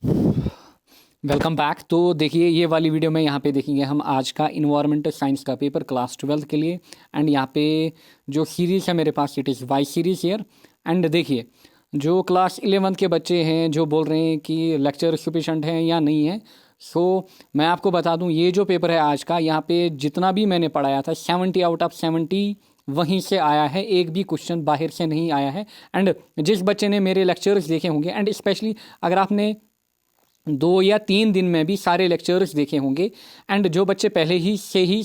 Welcome back. तो देखिए ये वाली वीडियो में यहाँ पे देखेंगे हम आज का इन्वायरमेंटल साइंस का पेपर क्लास 12 के लिए। एंड यहाँ पे जो सीरीज़ है मेरे पास it is Y series year. And देखिए जो क्लास 11 के बच्चे हैं जो बोल रहे हैं कि लेक्चर सफिशेंट हैं या नहीं है, सो मैं आपको बता दूं ये जो पेपर है आज का, यहाँ पे जितना भी मैंने पढ़ाया था 70 आउट ऑफ 70 वहीं से आया है, एक भी क्वेश्चन बाहर से नहीं आया है। एंड जिस बच्चे ने मेरे लेक्चर्स देखे होंगे, एंड स्पेशली अगर आपने 2 या 3 दिन में भी सारे लेक्चर्स देखे होंगे, एंड जो बच्चे पहले ही से ही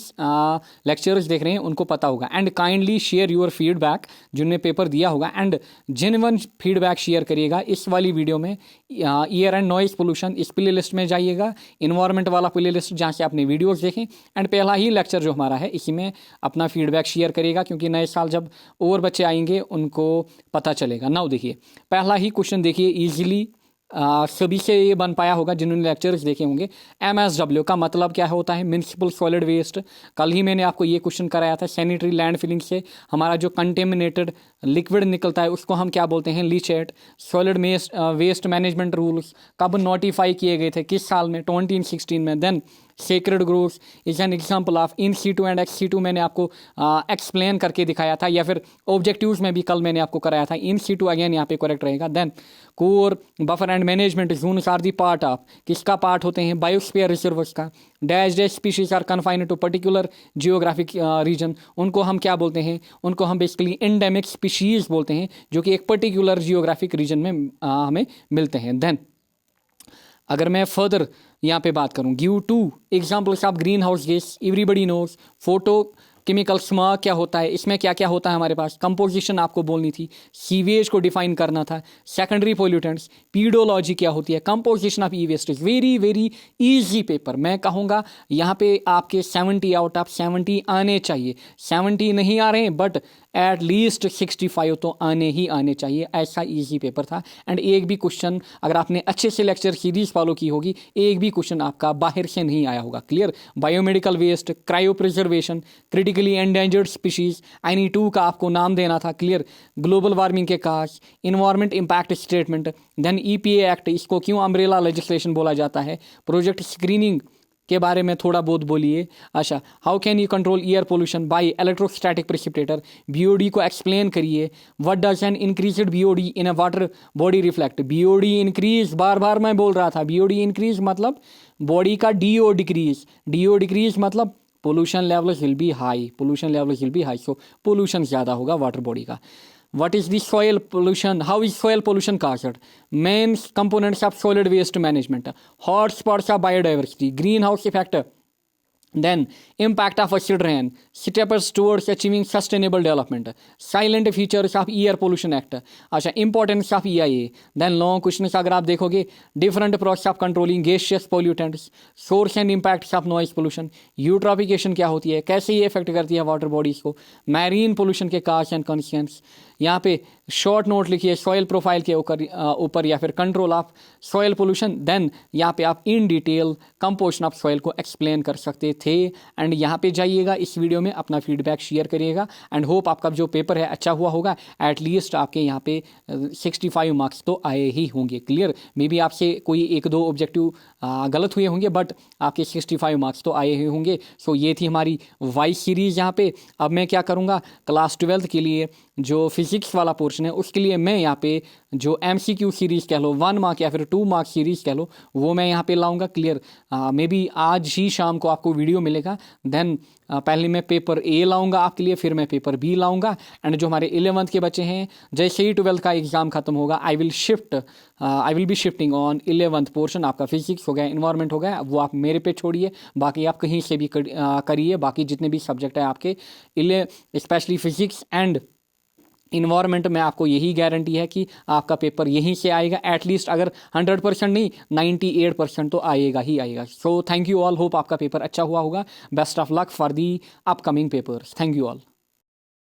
लेक्चर्स देख रहे हैं उनको पता होगा। And kindly share your feedback जिनने पेपर दिया होगा, एंड जेन्युइन फीडबैक शेयर करिएगा इस वाली वीडियो में। ईयर एंड नॉइज़ पोल्यूशन इस प्ले लिस्ट में जाइएगा, इन्वायरमेंट वाला प्ले लिस्ट जहाँ से आपने वीडियोज़ देखें, एंड पहला ही लेक्चर जो हमारा है इसी में अपना फीडबैक शेयर करिएगा, क्योंकि नए साल जब और बच्चे आएंगे उनको पता चलेगा। नाउ देखिए पहला ही क्वेश्चन देखिए, ईजिली सभी से ये बन पाया होगा जिन्होंने लेक्चर्स देखे होंगे। MSW का मतलब क्या होता है? Municipal solid waste. कल ही मैंने आपको ये क्वेश्चन कराया था। सैनिटरी लैंड फिलिंग से हमारा जो कंटेमिनेटेड लिक्विड निकलता है उसको हम क्या बोलते हैं? Leachate. Solid waste management rules कब नोटिफाई किए गए थे, किस साल में? 2016 में। Then sacred groves is an example of in situ and ex situ, मैंने आपको एक्सप्लेन करके दिखाया था, या फिर ऑब्जेक्टिव्स में भी कल मैंने आपको कराया था। इन सीटू अगेन यहाँ पे करेक्ट रहेगा। Then core buffer and management zones are the part of, किसका पार्ट होते हैं? बायोस्फीयर रिजर्व्स का। Dash dash species are confined to particular geographic region, उनको हम क्या बोलते हैं? उनको हम बेसिकली एंडेमिक स्पीशीज बोलते हैं, जो कि एक पर्टिकुलर जियोग्राफिक रीजन में हमें मिलते हैं। देन अगर मैं फर्दर यहाँ पे बात करूँ, give 2 examples of green house gas. Everybody knows photo chemical smog क्या होता है, इसमें क्या क्या होता है हमारे पास? कंपोजिशन आपको बोलनी थी, सीवेज को डिफाइन करना था, सेकेंडरी पोल्यूटेंट्स, पीडोलॉजी क्या होती है, composition of e waste. Very very easy paper. मैं कहूँगा यहाँ पे आपके 70 आउट ऑफ 70 आने चाहिए। 70 नहीं आ रहे हैं बट एट लीस्ट 65 तो आने ही आने चाहिए। ऐसा इजी पेपर था। एंड एक भी क्वेश्चन अगर आपने अच्छे से लेक्चर सीरीज फॉलो की होगी, एक भी क्वेश्चन आपका बाहर से नहीं आया होगा। Clear? Biomedical waste, cryo preservation, critically endangered species, NE2 का आपको नाम देना था। क्लियर? ग्लोबल वार्मिंग के cause, environment impact statement, then EPA act, इसको क्यों अम्ब्रेला लेजिस्लेशन बोला जाता है, प्रोजेक्ट स्क्रीनिंग के बारे में थोड़ा बहुत बोलिए। अच्छा, how can you control air pollution by electrostatic precipitator, BOD को एक्सप्लेन करिए। What does an increased BOD in a water body reflect? BOD increase, बार बार मैं बोल रहा था, BOD इंक्रीज मतलब बॉडी का DO डिक्रीज, DO डिक्रीज मतलब pollution levels will be high, pollution levels will be high, so pollution ज़्यादा होगा वाटर बॉडी का। What is the soil pollution? How is soil pollution caused? Main components of solid waste management, hotspots of biodiversity, greenhouse effect, then impact of acid rain, steps towards achieving sustainable development, silent features of air pollution act, अच्छा, importance of EIA, then long questions अगर आप देखोगे, different process of controlling gaseous pollutants, source and impacts of noise pollution, eutrophication क्या होती है, कैसे ये effect करती है वाटर बॉडीज को, मैरीन पोल्यूशन के काज एंड कॉन्सिक्वेंस। यहाँ पे शॉर्ट नोट लिखिए सॉइल प्रोफाइल के ऊपर या फिर control of soil pollution. Then यहाँ पे आप in detail composition of soil को एक्सप्लेन कर सकते थे। एंड यहाँ पे जाइएगा, इस वीडियो में अपना फीडबैक शेयर करिएगा, एंड होप आपका जो पेपर है अच्छा हुआ होगा। एटलीस्ट आपके यहाँ पे 65 मार्क्स तो आए ही होंगे। क्लियर? मे बी आपसे कोई 1-2 ऑब्जेक्टिव गलत हुए होंगे बट आपके 65 मार्क्स तो आए ही होंगे। सो ये थी हमारी वाई सीरीज़। यहाँ पे अब मैं क्या करूँगा, क्लास 12 के लिए जो फिजिक्स वाला पोर्शन है उसके लिए मैं यहाँ पे जो MCQ सीरीज़ कह लो, 1 मार्क या फिर 2 मार्क सीरीज़ कह लो, वो मैं यहाँ पे लाऊंगा। क्लियर? मे बी आज ही शाम को आपको वीडियो मिलेगा। देन पहले मैं पेपर A लाऊंगा आपके लिए, फिर मैं पेपर B लाऊंगा। एंड जो हमारे 11th के बच्चे हैं, जैसे ही 12th का एग्ज़ाम खत्म होगा, I will be shifting on 11th portion. आपका फिजिक्स हो गया, इन्वायरमेंट हो गया, वो आप मेरे पे छोड़िए, बाकी आप कहीं से भी करिए। बाकी जितने भी सब्जेक्ट है आपके, स्पेशली फिजिक्स एंड इन्वायरमेंट में आपको यही गारंटी है कि आपका पेपर यहीं से आएगा। एटलीस्ट अगर 100% नहीं, 98% तो आएगा ही आएगा। So thank you all, hope आपका पेपर अच्छा हुआ होगा। Best of luck for the upcoming papers. Thank you all.